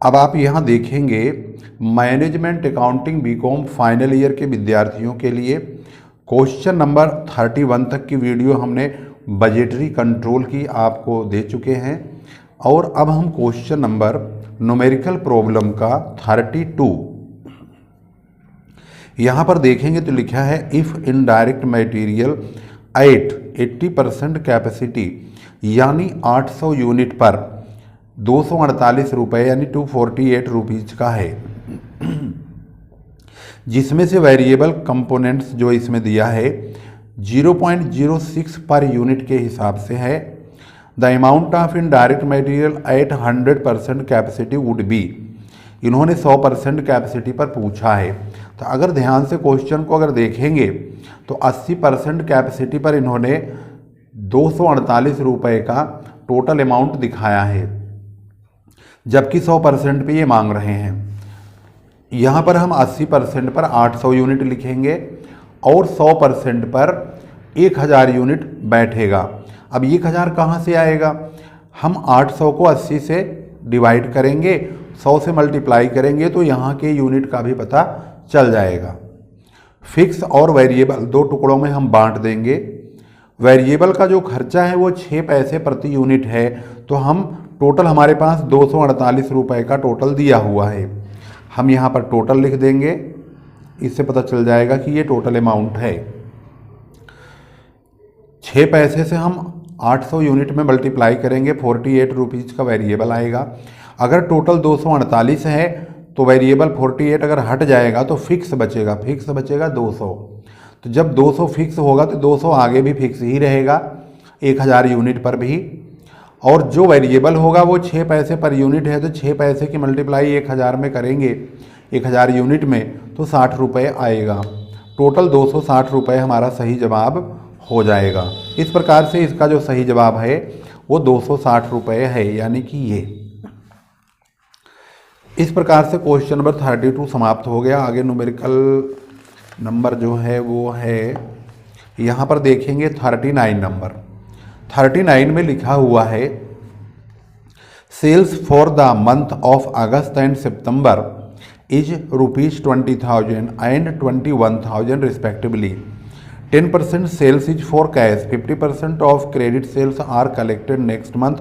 अब आप यहाँ देखेंगे management accounting BCom final year के विद्यार्थियों के लिए क्वेश्चन नंबर 31 तक की वीडियो हमने बजटरी कंट्रोल की आपको दे चुके हैं। और अब हम क्वेश्चन नंबर न्यूमेरिकल प्रॉब्लम का 32 यहाँ पर देखेंगे तो लिखा है if indirect material at 80% capacity यानी 800 यूनिट पर 248 रुपये यानी 248 रुपीज़ का है, जिसमें से वेरिएबल कंपोनेंट्स जो इसमें दिया है 0.06 पर यूनिट के हिसाब से है। The amount of indirect material at 100% capacity would be, इन्होंने 100% कैपेसिटी पर पूछा है। तो अगर ध्यान से क्वेश्चन को अगर देखेंगे तो 80% कैपेसिटी पर इन्होंने 248 रुपये का टोटल अमाउंट दिखाया है, जबकि 100% पे ये मांग रहे हैं। यहाँ पर हम 80% पर 800 यूनिट लिखेंगे और 100% पर 1000 यूनिट बैठेगा। अब 1000 कहाँ से आएगा? हम 800 को 80 से डिवाइड करेंगे, 100 से मल्टीप्लाई करेंगे तो यहाँ के यूनिट का भी पता चल जाएगा। फिक्स और वेरिएबल दो टुकड़ों में हम बांट देंगे। वेरिएबल का जो खर्चा है वो 6 पैसे प्रति यूनिट है, तो हम टोटल हमारे पास 248 रुपये का टोटल दिया हुआ है। हम यहाँ पर टोटल लिख देंगे, इससे पता चल जाएगा कि ये टोटल अमाउंट है। 6 पैसे से हम 800 यूनिट में मल्टीप्लाई करेंगे, 48 रुपीज़ का वेरिएबल आएगा। अगर टोटल 248 है तो वेरिएबल 48 अगर हट जाएगा तो फिक्स बचेगा 200। तो जब 200 फिक्स होगा तो 200 आगे भी फिक्स ही रहेगा 1000 यूनिट पर भी। और जो वेरिएबल होगा वो 6 पैसे पर यूनिट है, तो 6 पैसे की मल्टीप्लाई 1000 में करेंगे 1000 यूनिट में तो 60 रुपये आएगा। टोटल 260 रुपये हमारा सही जवाब हो जाएगा। इस प्रकार से इसका जो सही जवाब है वो 260 रुपये है, यानी कि ये। इस प्रकार से क्वेश्चन नंबर 32 समाप्त हो गया। आगे न्यूमेरिकल नंबर जो है वो है, यहाँ पर देखेंगे 39 नंबर। 39 में लिखा हुआ है sales for the month of August and September is ₹20,000 and 21,000 respectively. 10% sales is for cash, 50% of credit sales are collected next month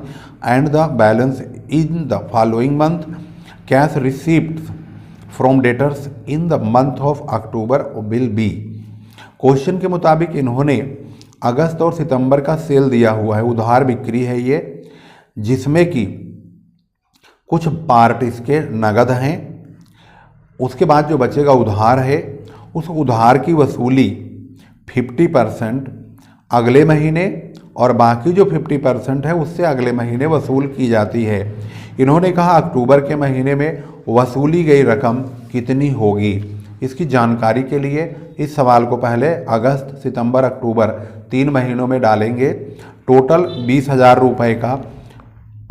and the balance in the following month. Cash receipt from debtors in the month of October will be. Question के मुताबिक इन्होंने अगस्त और सितंबर का cell दिया हुआ है, उधार बिक्री है ये, जिसमें कि कुछ पार्ट इसके नगद हैं। उसके बाद जो बचेगा उधार है, उस उधार की वसूली 50% अगले महीने और बाकी जो 50% है उससे अगले महीने वसूल की जाती है। इन्होंने कहा अक्टूबर के महीने में वसूली गई रकम कितनी होगी। इसकी जानकारी के लिए इस सवाल को पहले अगस्त, सितंबर, अक्टूबर 3 महीनों में डालेंगे। टोटल 20,000 रुपये का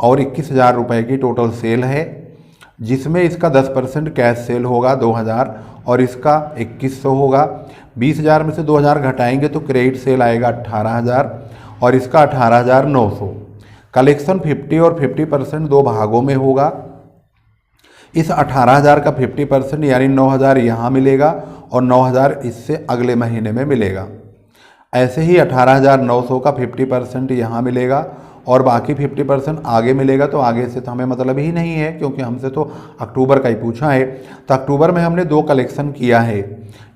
और 21,000 रुपये की टोटल सेल है, जिसमें इसका 10% कैश सेल होगा 2,000 और इसका 2100 होगा। 20,000 में से 2,000 घटाएंगे तो क्रेडिट सेल आएगा 18,000 और इसका 18,900। कलेक्शन 50 और 50% दो भागों में होगा। इस 18,000 का 50% यानी 9,000 यहाँ मिलेगा और 9,000 इससे अगले महीने में मिलेगा। ऐसे ही 18,900 का 50% यहाँ मिलेगा और बाकी 50% आगे मिलेगा। तो आगे से तो हमें मतलब ही नहीं है, क्योंकि हमसे तो अक्टूबर का ही पूछा है। तो अक्टूबर में हमने 2 कलेक्शन किया है,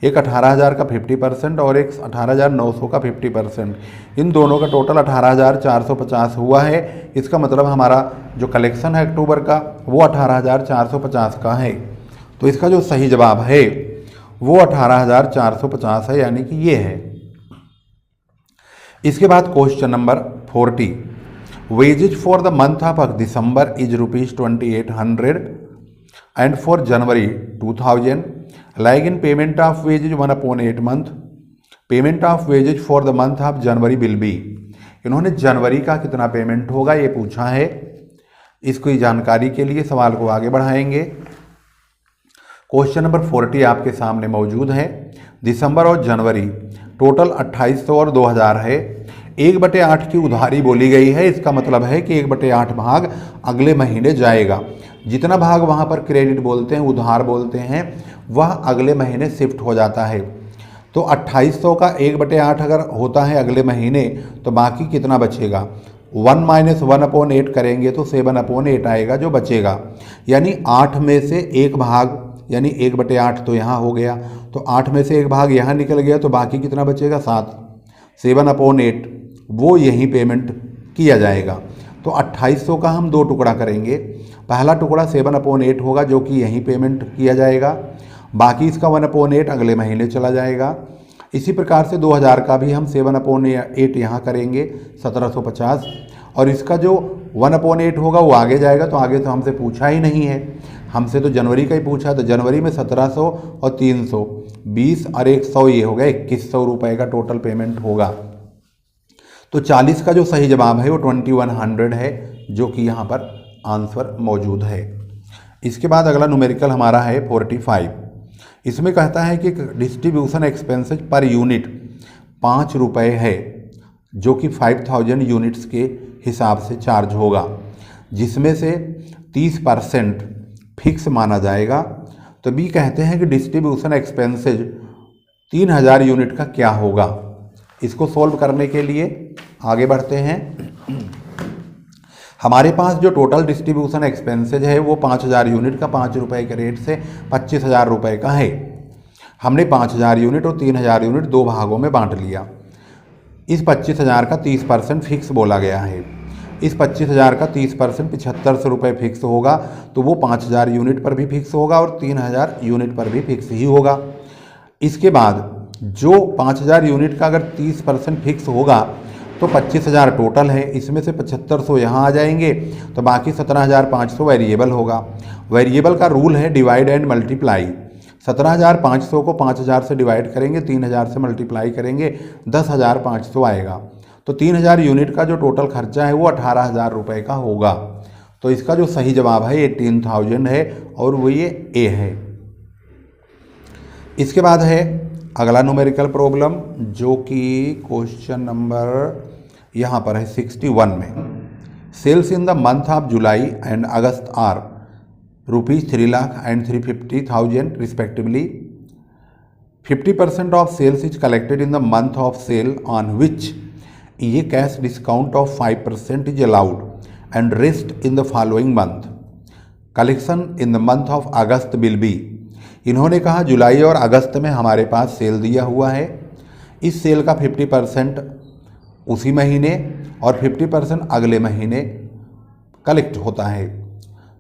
एक 18,000 का 50% और एक 18,900 का 50%। इन दोनों का टोटल 18,450 हुआ है। इसका मतलब हमारा जो कलेक्शन है अक्टूबर का वो 18,450 का है। तो इसका जो सही जवाब है वो 18,450 है, यानी कि ये है। इसके बाद question number 40, wages for the month of December is ₹2,800 and for January 2,000. Like in payment of wages 1/8 month. Payment of wages for the month of January will be. इन्होंने जनवरी का कितना पेमेंट होगा ये पूछा है। इसकी जानकारी के लिए सवाल को आगे बढ़ाएंगे। क्वेश्चन नंबर 40 आपके सामने मौजूद है। दिसंबर और जनवरी टोटल 2,800 और 2,000 है। 1/8 की उधारी बोली गई है, इसका मतलब है कि 1/8 भाग अगले महीने जाएगा। जितना भाग वहाँ पर क्रेडिट बोलते हैं, उधार बोलते हैं, वह अगले महीने शिफ्ट हो जाता है। तो 2800 का 1/8 अगर होता है अगले महीने, तो बाकी कितना बचेगा? 1 - 1/8 करेंगे तो 7/8 आएगा जो बचेगा। यानी 8 में से एक भाग, यानी 1/8 तो यहाँ हो गया, तो 8 में से एक भाग यहाँ निकल गया, तो बाकी कितना बचेगा? 7। 7/8 वो यहीं पेमेंट किया जाएगा। तो 2800 का हम 2 टुकड़ा करेंगे। पहला टुकड़ा 7/8 होगा जो कि यहीं पेमेंट किया जाएगा, बाकी इसका 1/8 अगले महीने चला जाएगा। इसी प्रकार से 2000 का भी हम 7/8 यहाँ करेंगे 1750, और इसका जो 1/8 होगा वो आगे जाएगा। तो आगे तो हमसे पूछा ही नहीं है, हमसे तो जनवरी का ही पूछा। तो जनवरी में 1700 और 300, 20 और 100, ये हो गया 2100 रुपये का टोटल पेमेंट होगा। तो 40 का जो सही जवाब है वो 2100 है, जो कि यहाँ पर आंसर मौजूद है। इसके बाद अगला न्यूमेरिकल हमारा है 45। इसमें कहता है कि डिस्ट्रीब्यूशन एक्सपेंसेस पर यूनिट 5 रुपये है, जो कि 5000 यूनिट्स के हिसाब से चार्ज होगा, जिसमें से 30% फिक्स माना जाएगा। तो बी कहते हैं कि डिस्ट्रीब्यूशन एक्सपेंसेस 3000 यूनिट का क्या होगा। इसको सोल्व करने के लिए आगे बढ़ते हैं। हमारे पास जो टोटल डिस्ट्रीब्यूशन एक्सपेंसेज है वो 5000 यूनिट का 5 रुपये के रेट से 25,000 रुपये का है। हमने 5000 यूनिट और 3000 यूनिट 2 भागों में बांट लिया। इस 25,000 का 30% फिक्स बोला गया है। इस 25,000 का 30% 7500 रुपये फिक्स होगा, तो वो 5000 यूनिट पर भी फिक्स होगा और 3000 यूनिट पर भी फिक्स ही होगा। इसके बाद जो 5000 यूनिट का अगर 30% फिक्स होगा तो 25,000 टोटल है, इसमें से 7500 यहाँ आ जाएंगे, तो बाकी 17,500 वेरिएबल होगा। वेरिएबल का रूल है डिवाइड एंड मल्टीप्लाई। 17,500 को 5000 से डिवाइड करेंगे, 3000 से मल्टीप्लाई करेंगे, 10,500 आएगा। तो 3000 यूनिट का जो टोटल खर्चा है वो 18,000 रुपये का होगा। तो इसका जो सही जवाब है 18,000 है, और वो ये ए है। इसके बाद है अगला न्यूमेरिकल प्रॉब्लम, जो कि क्वेश्चन नंबर यहाँ पर है 61 में। Sales in the month of July and August are ₹3 lakh and 350,000 respectively. 50% of sales is collected in the month of sale on which ये cash discount of 5% is allowed and rest in the following month. Collection in the month of August will be. इन्होंने कहा जुलाई और अगस्त में हमारे पास cell दिया हुआ है। इस सेल का 50% उसी महीने और 50% अगले महीने कलेक्ट होता है।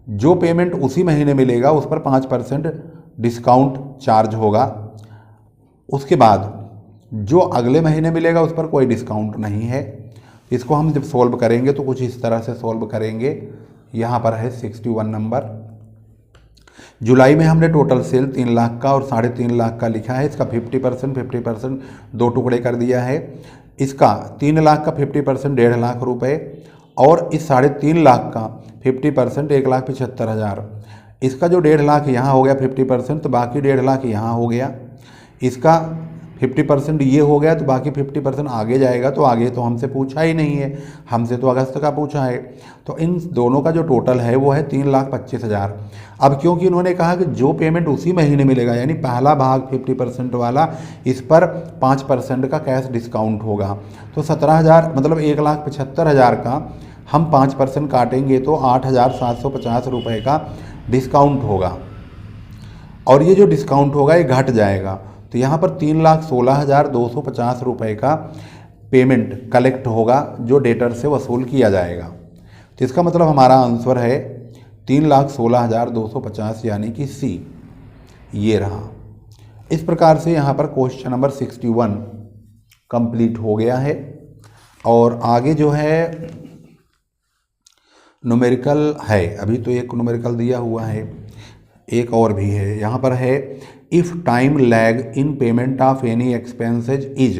जो पेमेंट उसी महीने मिलेगा उस पर 5% डिस्काउंट चार्ज होगा। उसके बाद जो अगले महीने मिलेगा उस पर कोई डिस्काउंट नहीं है। इसको हम जब सॉल्व करेंगे तो कुछ इस तरह से सॉल्व करेंगे। यहाँ पर है 61 नंबर। जुलाई में हमने टोटल सेल 3 लाख का और 3.5 लाख का लिखा है। इसका 50% 2 टुकड़े कर दिया है। इसका 3 लाख का 50% 1.5 लाख रुपए, और इस 3.5 लाख का 50% 1,75,000। इसका जो 1.5 लाख यहाँ हो गया 50%, तो बाकी 1.5 लाख यहाँ हो गया। इसका 50% ये हो गया, तो बाकी 50% आगे जाएगा। तो आगे तो हमसे पूछा ही नहीं है, हमसे तो अगस्त का पूछा है। तो इन दोनों का जो टोटल है वो है 3,25,000। अब क्योंकि उन्होंने कहा कि जो पेमेंट उसी महीने मिलेगा, यानी पहला भाग 50% वाला, इस पर 5% का कैश डिस्काउंट होगा। तो 17,000 मतलब 1,75,000 का हम 5% काटेंगे तो 8,750 रुपये का डिस्काउंट होगा, और ये जो डिस्काउंट होगा ये घट जाएगा। तो यहाँ पर 3,16,250 रुपये का पेमेंट कलेक्ट होगा जो डेटर से वसूल किया जाएगा। तो इसका मतलब हमारा आंसर है 3,16,250, यानी कि सी ये रहा। इस प्रकार से यहाँ पर क्वेश्चन नंबर 61 कंप्लीट हो गया है। और आगे जो है न्यूमेरिकल है, अभी तो एक न्यूमेरिकल दिया हुआ है, एक और भी है। यहाँ पर है if time lag in payment of any expenses is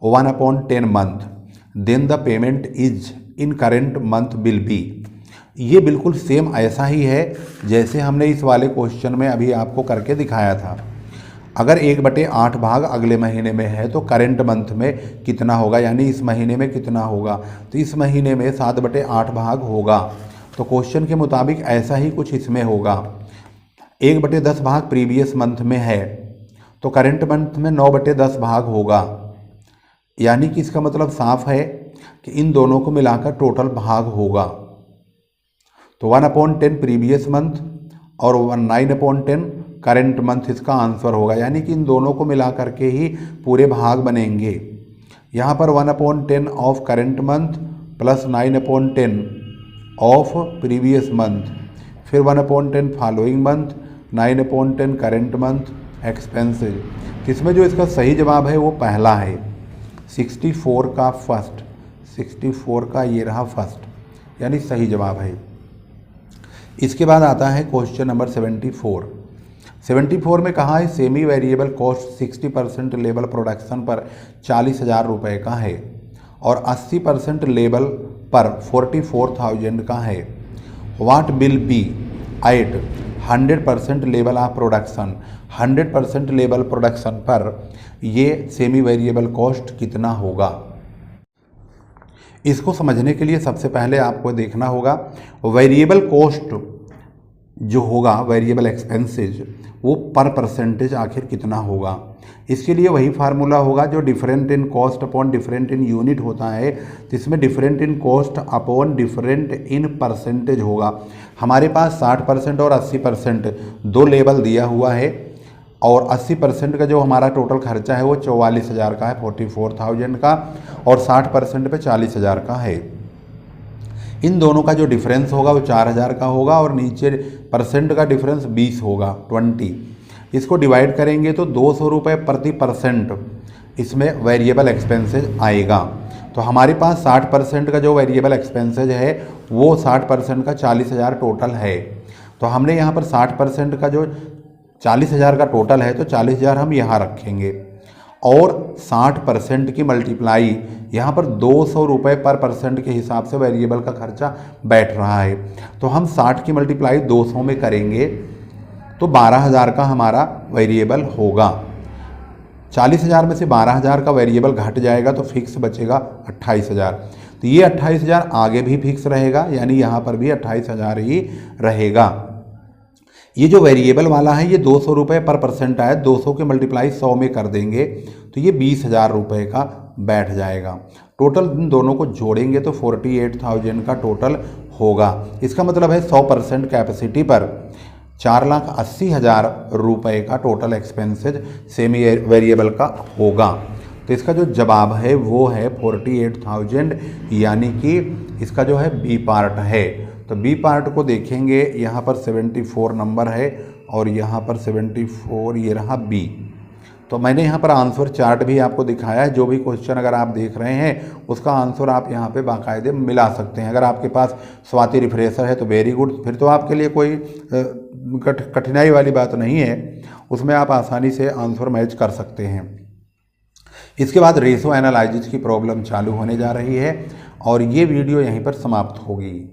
1/10 month then the payment is in current month will be. ये बिल्कुल सेम ऐसा ही है जैसे हमने इस वाले क्वेश्चन में अभी आपको करके दिखाया था। अगर 1/8 भाग अगले महीने में है तो करेंट मंथ में कितना होगा, यानी इस महीने में कितना होगा। तो इस महीने में 7/8 भाग होगा, तो क्वेश्चन के मुताबिक ऐसा ही कुछ इसमें होगा। 1/10 भाग प्रीवियस मंथ में है तो करंट मंथ में 9/10 भाग होगा, यानी कि इसका मतलब साफ है कि इन दोनों को मिलाकर टोटल भाग होगा। तो 1/10 प्रीवियस मंथ और 9/10 करंट मंथ इसका आंसर होगा, यानी कि इन दोनों को मिला करके ही पूरे भाग बनेंगे। यहाँ पर 1/10 of current month plus 9/10 of previous month, फिर 1/10 following month, 9/10 current month expenses. इसमें जो इसका सही जवाब है वो पहला है, 64 का फर्स्ट, 64 का ये रहा फर्स्ट, यानी सही जवाब है। इसके बाद आता है क्वेश्चन नंबर 74 में कहा है semi variable cost 60% label production पर 40,000 रुपये का है और 80% लेबल पर 44,000 का है। What will be at 100% level of production, 100% level production पर ये सेमी वेरिएबल कॉस्ट कितना होगा। इसको समझने के लिए सबसे पहले आपको देखना होगा वेरिएबल कॉस्ट जो होगा, वेरिएबल एक्सपेंसेज, वो पर परसेंटेज आखिर कितना होगा। इसके लिए वही फार्मूला होगा जो different in cost upon different in unit होता है, तो इसमें different in cost upon different in percentage होगा। हमारे पास 60% और 80% दो लेवल दिया हुआ है और 80% का जो हमारा टोटल खर्चा है वो 44,000 का है, 44,000 का, और 60% पे 40,000 का है। इन दोनों का जो डिफरेंस होगा वो 4,000 का होगा और नीचे परसेंट का डिफरेंस 20 होगा, 20। इसको डिवाइड करेंगे तो 200 रुपये प्रति परसेंट इसमें वेरिएबल एक्सपेंसेज आएगा। तो हमारे पास 60% का जो वेरिएबल एक्सपेंसेज है वो 60% का 40,000 टोटल है। तो हमने यहाँ पर 60% का जो 40,000 का टोटल है तो 40,000 हम यहाँ रखेंगे और 60% की मल्टीप्लाई यहाँ पर 200 रुपये पर परसेंट के हिसाब से वेरिएबल का खर्चा बैठ रहा है। तो हम 60 की मल्टीप्लाई 200 में करेंगे तो 12,000 का हमारा वेरिएबल होगा। 40,000 में से 12,000 का वेरिएबल घट जाएगा तो फिक्स बचेगा 28,000। तो ये 28,000 आगे भी फिक्स रहेगा, यानी यहाँ पर भी 28,000 ही रहेगा। ये जो वेरिएबल वाला है ये 200 रुपये पर परसेंट आया, 200 के मल्टीप्लाई 100 में कर देंगे तो ये 20,000 रुपये का बैठ जाएगा। टोटल इन दोनों को जोड़ेंगे तो 48,000 का टोटल होगा। इसका मतलब है 100% कैपेसिटी पर 4,80,000 रुपये का टोटल एक्सपेंसेज सेमी वेरिएबल का होगा। तो इसका जो जवाब है वो है 48,000, यानी कि इसका जो है बी पार्ट है। तो बी पार्ट को देखेंगे, यहाँ पर 74 नंबर है और यहाँ पर 74 ये रहा बी। तो मैंने यहाँ पर आंसर चार्ट भी आपको दिखाया है। जो भी क्वेश्चन अगर आप देख रहे हैं उसका आंसर आप यहाँ पे बाकायदे मिला सकते हैं। अगर आपके पास स्वाति रिफ्रेशर है तो वेरी गुड, फिर तो आपके लिए कोई कठिनाई वाली बात नहीं है, उसमें आप आसानी से आंसर मैच कर सकते हैं। इसके बाद रेशो एनालिसिस की प्रॉब्लम चालू होने जा रही है और ये वीडियो यहीं पर समाप्त होगी।